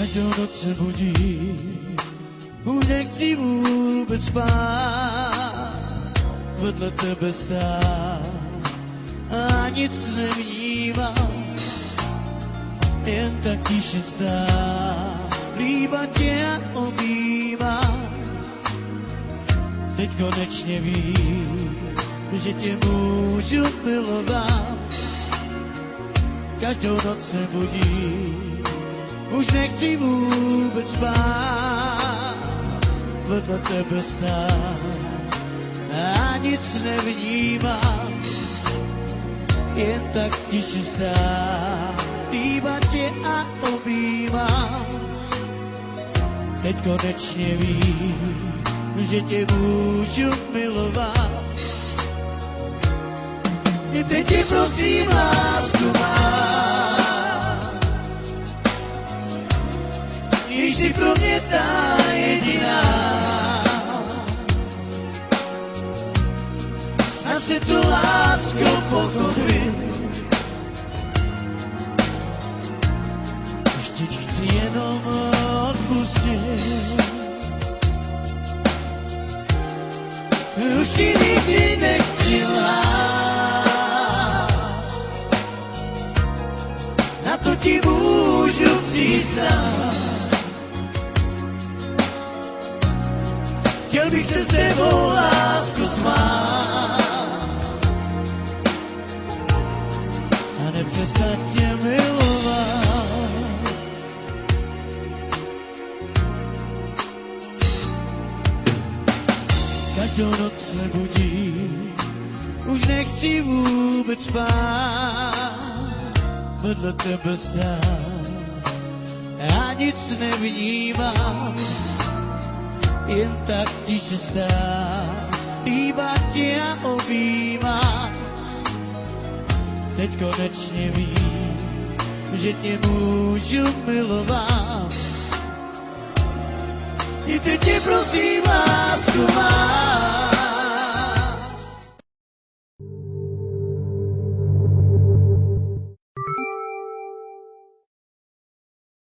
Každou noc se budím, už nechci vůbec spát, vedle tebe stát a nic nevnímám, jen tak tiše stát, líbat tě a objímat. Teď konečně vím, že tě můžu milovat. Každou noc se budím, už nechci vůbec spát, vedle tebe stát a nic nevnímám, jen tak tiše stát, líbat tě a objímat. Teď konečně vím, že tě můžu milovat. I teď tě prosím, lásku má, když jsi pro mě ta jediná. Snad se tu láskou pochopím, vždyť chci jenom odpustit. Už ti nikdy nechci lhát, na to ti můžu přísát. Chtěl bych se s tebou, lásko, smát a nepřestat tě milovat. Každou noc se budím, už nechci vůbec spát, vedle tebe stát a nic nevnímám, jen tak tiše stát, líbat tě a objímat. Teď konečně vím, že tě můžu milovat. I teď tě prosím, lásku má,